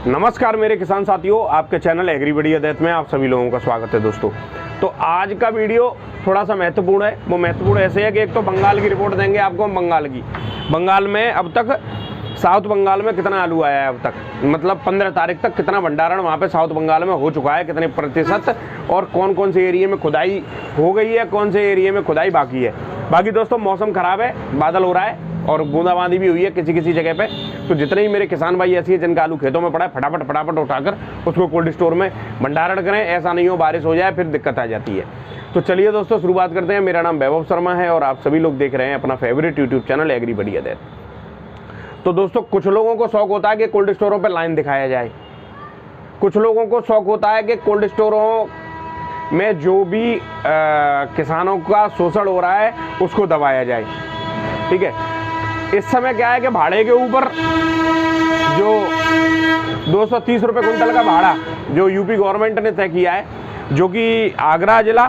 नमस्कार मेरे किसान साथियों, आपके चैनल एग्रीबडी अदैत में आप सभी लोगों का स्वागत है दोस्तों। तो आज का वीडियो थोड़ा सा महत्वपूर्ण है। वो महत्वपूर्ण ऐसे है कि एक तो बंगाल की रिपोर्ट देंगे आपको हम। बंगाल में अब तक साउथ बंगाल में कितना आलू आया है अब तक, मतलब 15 तारीख तक कितना भंडारण वहाँ पे साउथ बंगाल में हो चुका है, कितने प्रतिशत, और कौन कौन से एरिया में खुदाई हो गई है, कौन से एरिया में खुदाई बाकी है। बाकी दोस्तों मौसम ख़राब है, बादल हो रहा है और बूंदाबांदी भी हुई है किसी किसी जगह पे। तो जितने ही मेरे किसान भाई ऐसे हैं जिनका आलू खेतों में पड़ा है, फटाफट उठाकर उसको कोल्ड स्टोर में भंडारण करें। ऐसा नहीं हो बारिश हो जाए फिर दिक्कत आ जाती है। तो चलिए दोस्तों शुरुआत करते हैं। मेरा नाम वैभव शर्मा है और आप सभी लोग देख रहे हैं अपना फेवरेट यूट्यूब चैनल एग्रीबडी अदैत। तो दोस्तों कुछ लोगों को शौक होता है कि कोल्ड स्टोरों पर लाइन दिखाया जाए, कुछ लोगों को शौक होता है कि कोल्ड स्टोरों में जो भी किसानों का शोषण हो रहा है उसको दबाया जाए। ठीक है, इस समय क्या है कि भाड़े के ऊपर जो 230 रुपये कुंटल का भाड़ा जो यूपी गवर्नमेंट ने तय किया है, जो कि आगरा जिला,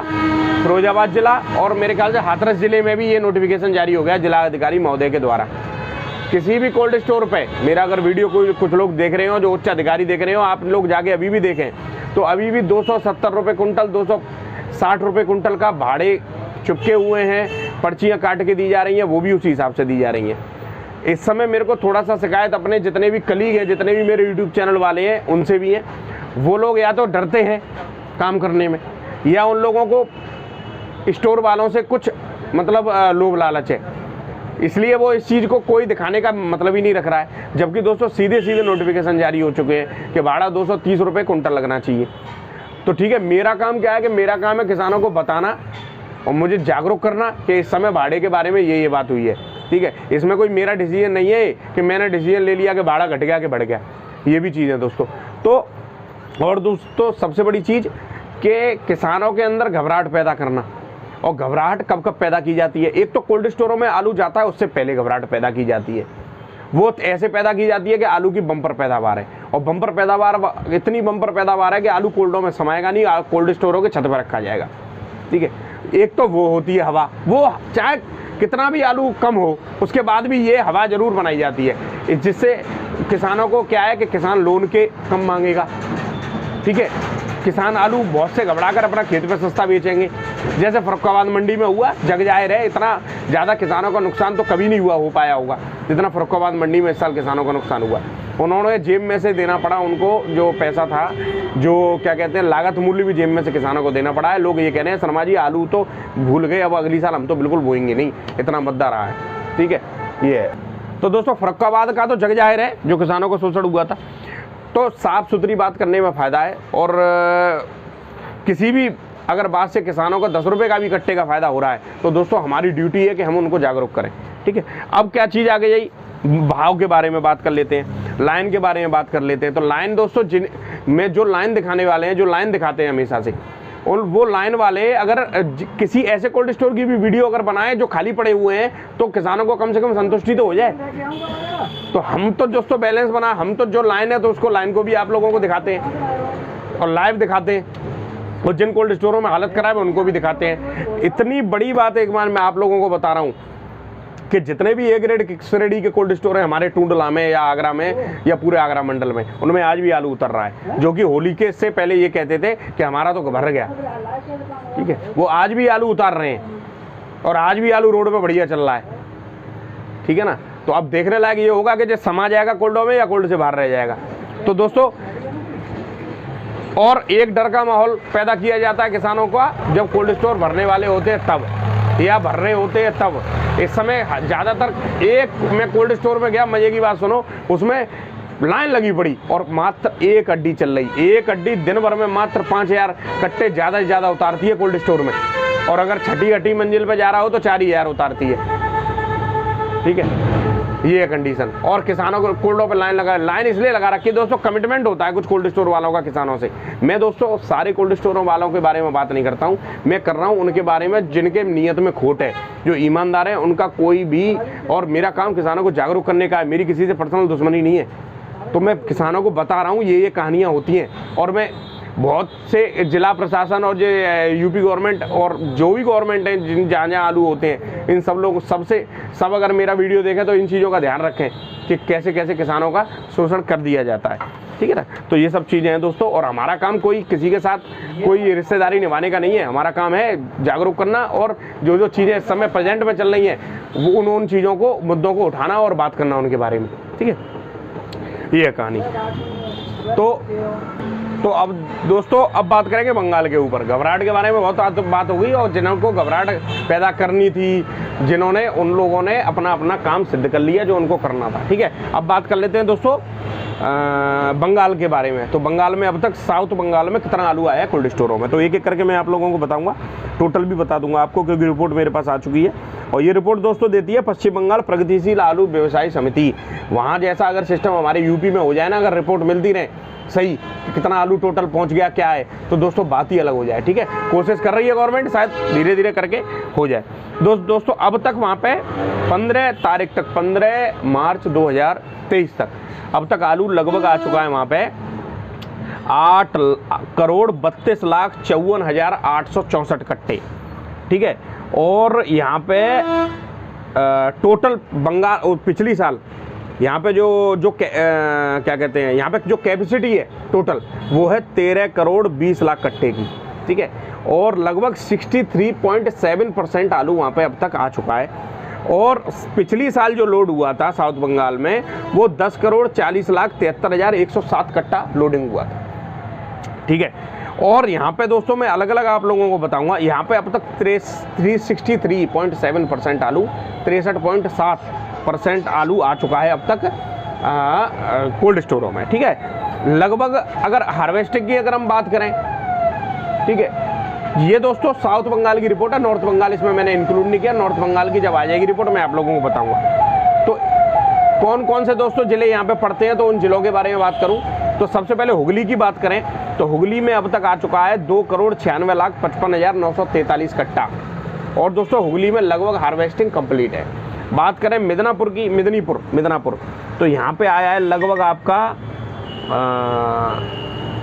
फिरोजाबाद जिला और मेरे ख्याल से हाथरस जिले में भी ये नोटिफिकेशन जारी हो गया जिला अधिकारी महोदय के द्वारा। किसी भी कोल्ड स्टोर पे मेरा अगर वीडियो कोई कुछ लोग देख रहे हो, जो उच्च अधिकारी देख रहे हो, आप लोग जाके अभी भी देखें तो अभी भी 270 रुपये कुंटल, 260 रुपये कुंटल का भाड़े चुपके हुए हैं। पर्चियाँ काट के दी जा रही हैं, वो भी उसी हिसाब से दी जा रही हैं। इस समय मेरे को थोड़ा सा शिकायत अपने जितने भी कलीग हैं, जितने भी मेरे यूट्यूब चैनल वाले हैं उनसे भी है। वो लोग या तो डरते हैं काम करने में, या उन लोगों को स्टोर वालों से कुछ मतलब लोभ लालच है, इसलिए वो इस चीज़ को कोई दिखाने का मतलब ही नहीं रख रहा है। जबकि दोस्तों सीधे नोटिफिकेशन जारी हो चुके हैं कि भाड़ा 230 रुपये कुंटल लगना चाहिए। तो ठीक है, मेरा काम क्या है कि मेरा काम है किसानों को बताना और मुझे जागरूक करना कि इस समय भाड़े के बारे में ये बात हुई है। ठीक है, इसमें कोई मेरा डिसीजन नहीं है कि मैंने डिसीजन ले लिया कि भाड़ा घट गया कि बढ़ गया, ये भी चीज़ है दोस्तों। तो और दोस्तों सबसे बड़ी चीज़ कि किसानों के अंदर घबराहट पैदा करना। और घबराहट कब कब पैदा की जाती है? एक तो कोल्ड स्टोरों में आलू जाता है उससे पहले घबराहट पैदा की जाती है। वो ऐसे पैदा की जाती है कि आलू की बम्पर पैदावार है, और बम्पर पैदावार इतनी बम्पर पैदावार है कि आलू कोल्डों में समाएगा नहीं, कोल्ड स्टोरों के छत पर रखा जाएगा। ठीक है, एक तो वो होती है हवा, वो चाहे कितना भी आलू कम हो उसके बाद भी ये हवा जरूर बनाई जाती है, जिससे किसानों को क्या है कि किसान लोन के कम मांगेगा। ठीक है, किसान आलू बहुत से घबराकर अपना खेत पे सस्ता बेचेंगे, जैसे फर्रुखाबाद मंडी में हुआ। जग जाहिर है इतना ज़्यादा किसानों का नुकसान तो कभी नहीं हो पाया होगा जितना फर्रुखाबाद मंडी में इस साल किसानों का नुकसान हुआ। उन्होंने जेब में से देना पड़ा, उनको जो पैसा था, जो क्या कहते हैं लागत मूल्य भी जेब में से किसानों को देना पड़ा है। लोग ये कह रहे हैं शर्मा जी आलू तो भूल गए, अब अगली साल हम तो बिल्कुल बोएंगे नहीं, इतना मुद्दा रहा है। ठीक है, ये है। तो दोस्तों फर्रुखाबाद का तो जग जाहिर है जो किसानों को शोषण हुआ था। तो साफ़ सुथरी बात करने में फ़ायदा है, और किसी भी अगर बात से किसानों को 10 रुपये का भी कट्टे का फ़ायदा हो रहा है तो दोस्तों हमारी ड्यूटी है कि हम उनको जागरूक करें। ठीक है, अब क्या चीज़ आ गई, भाव के बारे में बात कर लेते हैं, लाइन के बारे में बात कर लेते हैं। तो लाइन दोस्तों में जो लाइन दिखाने वाले हैं, जो लाइन दिखाते हैं हमेशा से, और वो लाइन वाले अगर किसी ऐसे कोल्ड स्टोर की भी वीडियो अगर बनाए जो खाली पड़े हुए हैं तो किसानों को कम से कम संतुष्टि तो हो जाए। तो हम तो दोस्तों बैलेंस बना, हम तो जो लाइन है तो उसको लाइन को भी आप लोगों को दिखाते हैं और लाइव दिखाते हैं, और जिन कोल्ड स्टोरों में हालत खराब है उनको भी दिखाते हैं। इतनी बड़ी बात एक बार मैं आप लोगों को बता रहा हूँ कि जितने भी ए ग्रेड श्रेणी के कोल्ड स्टोर हैं हमारे टूंडला में या आगरा में या पूरे आगरा मंडल में, उनमें आज भी आलू उतर रहा है। जो कि होली के इससे पहले ये कहते थे कि हमारा तो भर गया। ठीक है, वो आज भी आलू उतार रहे हैं और आज भी आलू रोड पे बढ़िया चल रहा है। ठीक है ना, तो अब देखने लायक ये होगा कि जो समा जाएगा कोल्डों में या कोल्ड से बाहर रह जाएगा। तो दोस्तों और एक डर का माहौल पैदा किया जाता है किसानों का जब कोल्ड स्टोर भरने वाले होते हैं तब, या भर रहे होते हैं तब। इस समय ज़्यादातर मैं कोल्ड स्टोर में गया, मजे की बात सुनो, उसमें लाइन लगी पड़ी और मात्र एक अड्डी चल रही। एक अड्डी दिन भर में मात्र 5000 कट्टे ज़्यादा से ज़्यादा उतारती है कोल्ड स्टोर में, और अगर छठी अट्ठी मंजिल पे जा रहा हो तो 4000 उतारती है। ठीक है, ये है कंडीशन। और किसानों को कोल्डों पर लाइन इसलिए लगा रखी है दोस्तों, कमिटमेंट होता है कुछ कोल्ड स्टोर वालों का किसानों से। मैं दोस्तों सारे कोल्ड स्टोरों वालों के बारे में बात नहीं करता हूँ, मैं कर रहा हूँ उनके बारे में जिनके नियत में खोट है, जो ईमानदार है उनका कोई भी। और मेरा काम किसानों को जागरूक करने का है, मेरी किसी से पर्सनल दुश्मनी नहीं है। तो मैं किसानों को बता रहा हूँ ये कहानियाँ होती हैं, और मैं बहुत से जिला प्रशासन और जो यूपी गवर्नमेंट और जो भी गवर्नमेंट है जिन जहाँ जहाँ आलू होते हैं, इन सब लोग सब अगर मेरा वीडियो देखें तो इन चीज़ों का ध्यान रखें कि कैसे कैसे किसानों का शोषण कर दिया जाता है। ठीक है ना। तो ये सब चीज़ें हैं दोस्तों, और हमारा काम कोई किसी के साथ कोई रिश्तेदारी निभाने का नहीं है। हमारा काम है जागरूक करना, और जो जो चीज़ें इस समय प्रेजेंट में चल रही हैं वो उन चीज़ों को, मुद्दों को उठाना और बात करना उनके बारे में, ठीक है। ये है कहानी। तो अब दोस्तों अब बात करेंगे बंगाल के ऊपर। घबराहट के बारे में बहुत बात हो गई, और जिनको घबराहट पैदा करनी थी, जिन्होंने, उन लोगों ने अपना अपना काम सिद्ध कर लिया जो उनको करना था, ठीक है। अब बात कर लेते हैं दोस्तों बंगाल के बारे में। तो बंगाल में अब तक साउथ बंगाल में कितना आलू आया है कोल्ड स्टोरों में, तो एक एक करके मैं आप लोगों को बताऊंगा, टोटल भी बता दूंगा आपको, क्योंकि रिपोर्ट मेरे पास आ चुकी है। और ये रिपोर्ट दोस्तों देती है पश्चिम बंगाल प्रगतिशील आलू व्यवसायी समिति। वहाँ जैसा अगर सिस्टम हमारे यूपी में हो जाए ना, अगर रिपोर्ट मिलती रहे सही कितना आलू टोटल पहुँच गया क्या है, तो दोस्तों बात ही अलग हो जाए, ठीक है। कोशिश कर रही है गवर्नमेंट, शायद धीरे धीरे करके हो जाए। दोस्तों अब तक वहाँ पे 15 तारीख तक, 15 मार्च 2023 तक अब तक आलू लगभग आ चुका है वहाँ पे 8,32,54,864 कट्टे, ठीक है। और यहाँ पे टोटल बंगाल पिछली साल यहाँ पे जो क्या कहते हैं, यहाँ पे जो कैपेसिटी है टोटल वो है 13,20,00,000 कट्टे की, ठीक है। और लगभग 63.7% आलू वहाँ पे अब तक आ चुका है। और पिछली साल जो लोड हुआ था साउथ बंगाल में वो 10,40,73,107 कट्टा लोडिंग हुआ था, ठीक है। और यहाँ पे दोस्तों मैं अलग अलग आप लोगों को बताऊंगा, यहाँ पे अब तक 363.7% आलू, 63.7% आलू आ चुका है अब तक कोल्ड स्टोरों में, ठीक है। लगभग अगर हार्वेस्टिंग की अगर हम बात करें, ठीक है, ये दोस्तों साउथ बंगाल की रिपोर्ट है, नॉर्थ बंगाल इसमें मैंने इंक्लूड नहीं किया। नॉर्थ बंगाल की जब आ जाएगी रिपोर्ट मैं आप लोगों को बताऊंगा। तो कौन कौन से दोस्तों जिले यहाँ पे पड़ते हैं, तो उन जिलों के बारे में बात करूँ तो सबसे पहले हुगली की बात करें तो हुगली में अब तक आ चुका है 2,96,55,943 कट्टा। और दोस्तों हुगली में लगभग हार्वेस्टिंग कंप्लीट है। बात करें मिदनापुर की, मिदनापुर तो यहाँ पे आया है लगभग आपका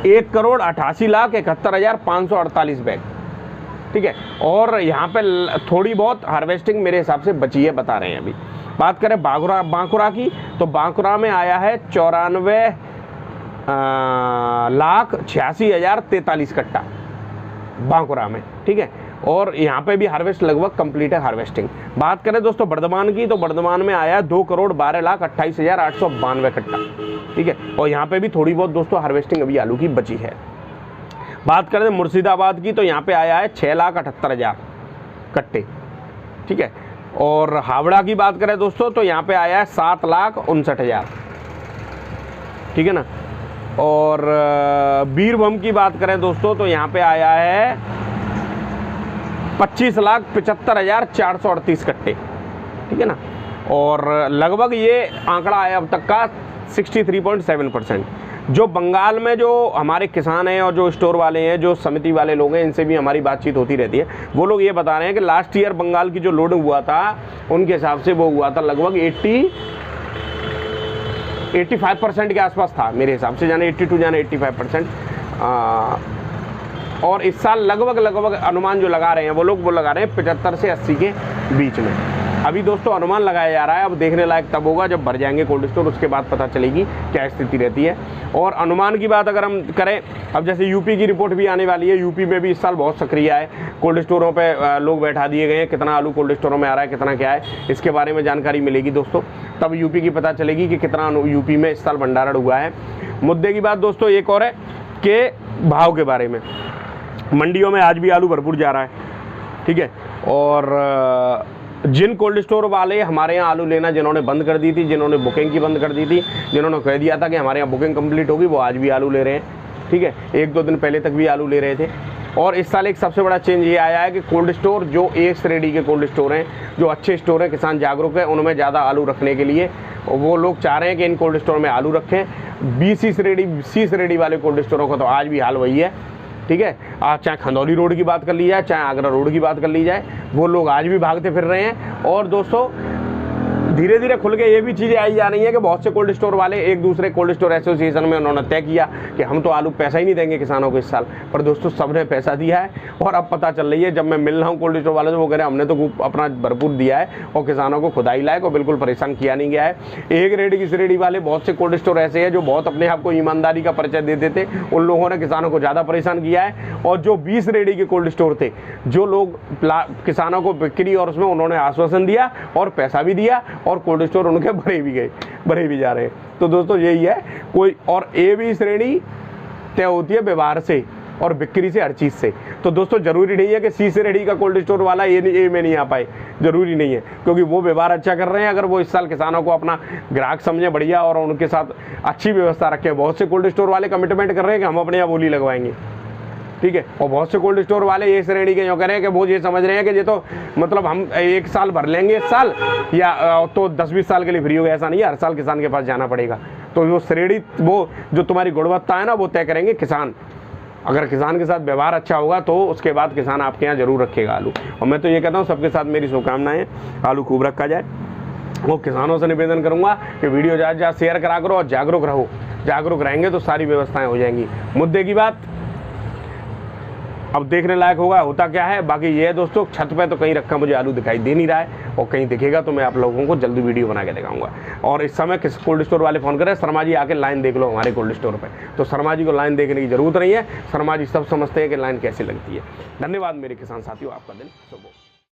1,88,71,548 बैग, ठीक है। और यहाँ पे थोड़ी बहुत हार्वेस्टिंग मेरे हिसाब से बची है, बता रहे हैं अभी। बात करें बांकुरा की तो बांकुरा में आया है 94,86,043 कट्टा बांकुरा में, ठीक है। और यहाँ पे भी हार्वेस्ट लगभग कंप्लीट है हार्वेस्टिंग। बात करें दोस्तों बर्धमान की तो बर्धमान में आया 2,12,28,892 कट्टा, ठीक है। और यहाँ पे भी थोड़ी बहुत दोस्तों हार्वेस्टिंग अभी आलू की बची है। बात करें मुर्शिदाबाद की तो यहाँ पे आया है 6,78,000 कट्टे, ठीक है। और हावड़ा की बात करें दोस्तों तो यहाँ पे आया है 7,59,000, ठीक है ना। और बीरभूम की बात करें दोस्तों तो यहाँ पे आया है 25,75,438 कट्टे, ठीक है ना। और लगभग ये आंकड़ा आया अब तक का 63.7%। जो बंगाल में जो हमारे किसान हैं और जो स्टोर वाले हैं, जो समिति वाले लोग हैं, इनसे भी हमारी बातचीत होती रहती है। वो लोग ये बता रहे हैं कि लास्ट ईयर बंगाल की जो लोडिंग हुआ था उनके हिसाब से वो हुआ था लगभग 85% के आसपास था मेरे हिसाब से, जाने 82 जाने 85%। और इस साल लगभग अनुमान जो लगा रहे हैं वो लोग, वो लगा रहे हैं 75 से 80 के बीच में। अभी दोस्तों अनुमान लगाया जा रहा है, अब देखने लायक तब होगा जब भर जाएंगे कोल्ड स्टोर, उसके बाद पता चलेगी क्या स्थिति रहती है। और अनुमान की बात अगर हम करें, अब जैसे यूपी की रिपोर्ट भी आने वाली है, यूपी में भी इस साल बहुत सक्रिय है, कोल्ड स्टोरों पे लोग बैठा दिए गए हैं, कितना आलू कोल्ड स्टोरों में आ रहा है, कितना क्या है, इसके बारे में जानकारी मिलेगी दोस्तों, तब यूपी की पता चलेगी कि कितना यूपी में इस साल भंडारण हुआ है। मुद्दे की बात दोस्तों एक और है कि भाव के बारे में, मंडियों में आज भी आलू भरपूर जा रहा है, ठीक है। और जिन कोल्ड स्टोर वाले हमारे यहाँ आलू लेना जिन्होंने बंद कर दी थी, जिन्होंने बुकिंग की बंद कर दी थी, जिन्होंने कह दिया था कि हमारे यहाँ बुकिंग कंप्लीट होगी, वो आज भी आलू ले रहे हैं, ठीक है। 1-2 दिन पहले तक भी आलू ले रहे थे। और इस साल एक सबसे बड़ा चेंज ये आया है कि कोल्ड स्टोर जो ए श्रेणी के कोल्ड स्टोर हैं, जो अच्छे स्टोर हैं, किसान जागरूक है, उनमें ज़्यादा आलू रखने के लिए वो लोग चाह रहे हैं कि इन कोल्ड स्टोर में आलू रखें। सी श्रेणी वाले कोल्ड स्टोरों का तो आज भी हाल वही है, ठीक है। आज चाहे खंदौली रोड की बात कर ली जाए, चाहे आगरा रोड की बात कर ली जाए, वो लोग आज भी भागते फिर रहे हैं। और दोस्तों धीरे धीरे खुल के ये भी चीज़ें आई जा रही हैं कि बहुत से कोल्ड स्टोर वाले एक दूसरे कोल्ड स्टोर एसोसिएशन में उन्होंने तय किया कि हम तो आलू पैसा ही नहीं देंगे किसानों को इस साल। पर दोस्तों सबने पैसा दिया है और अब पता चल रही है, जब मैं मिल रहा हूँ कोल्ड स्टोर वालों से, वो कह रहे हैं हमने तो अपना भरपूर दिया है और किसानों को खुदाई लायक और बिल्कुल परेशान किया नहीं गया है। एक रेडी की रेडी वाले बहुत से कोल्ड स्टोर ऐसे हैं जो बहुत अपने आप को ईमानदारी का परिचय देते थे, उन लोगों ने किसानों को ज़्यादा परेशान किया है। और जो 20 रेडी के कोल्ड स्टोर थे, जो लोग किसानों को बिक्री और उसमें उन्होंने आश्वासन दिया और पैसा भी दिया और कोल्ड स्टोर उनके भरे भी गए, भरे भी जा रहे हैं। तो दोस्तों यही है कोई, और ए बी श्रेणी तय होती है व्यवहार से और बिक्री से, हर चीज़ से। तो दोस्तों जरूरी नहीं है कि सी श्रेणी का कोल्ड स्टोर वाला ए में नहीं आ पाए, जरूरी नहीं है, क्योंकि वो व्यवहार अच्छा कर रहे हैं। अगर वो इस साल किसानों को अपना ग्राहक समझे बढ़िया और उनके साथ अच्छी व्यवस्था रखें। बहुत से कोल्ड स्टोर वाले कमिटमेंट कर रहे हैं कि हम अपने यहाँ बोली लगवाएंगे, ठीक है। और बहुत से कोल्ड स्टोर वाले ये श्रेणी के जो कह रहे हैं कि वो ये समझ रहे हैं कि ये तो मतलब हम 1 साल भर लेंगे इस साल या तो 10-20 साल के लिए फ्री हो गया। ऐसा नहीं है, हर साल किसान के पास जाना पड़ेगा। तो वो श्रेणी, वो जो तुम्हारी गुणवत्ता है ना, वो तय करेंगे किसान। अगर किसान के साथ व्यवहार अच्छा होगा तो उसके बाद किसान आपके यहाँ जरूर रखेगा आलू। और मैं तो ये कहता हूँ सबके साथ मेरी शुभकामनाएं, आलू खूब रखा जाए। वो किसानों से निवेदन करूँगा कि वीडियो ज़्यादा ज़्यादा शेयर करा करो और जागरूक रहो। जागरूक रहेंगे तो सारी व्यवस्थाएं हो जाएंगी। मुद्दे की बात अब देखने लायक होगा होता क्या है। बाकी ये है दोस्तों, छत पे तो कहीं रखा मुझे आलू दिखाई दे नहीं रहा है, और कहीं दिखेगा तो मैं आप लोगों को जल्दी वीडियो बना के दिखाऊंगा। और इस समय किस कोल्ड स्टोर वाले फ़ोन कर रहे हैं, शर्मा जी आके लाइन देख लो हमारे कोल्ड स्टोर पे। तो शर्मा जी को लाइन देखने की ज़रूरत नहीं है, शर्मा जी सब समझते हैं कि लाइन कैसे लगती है। धन्यवाद मेरे किसान साथियों, आपका दिन शुभ हो।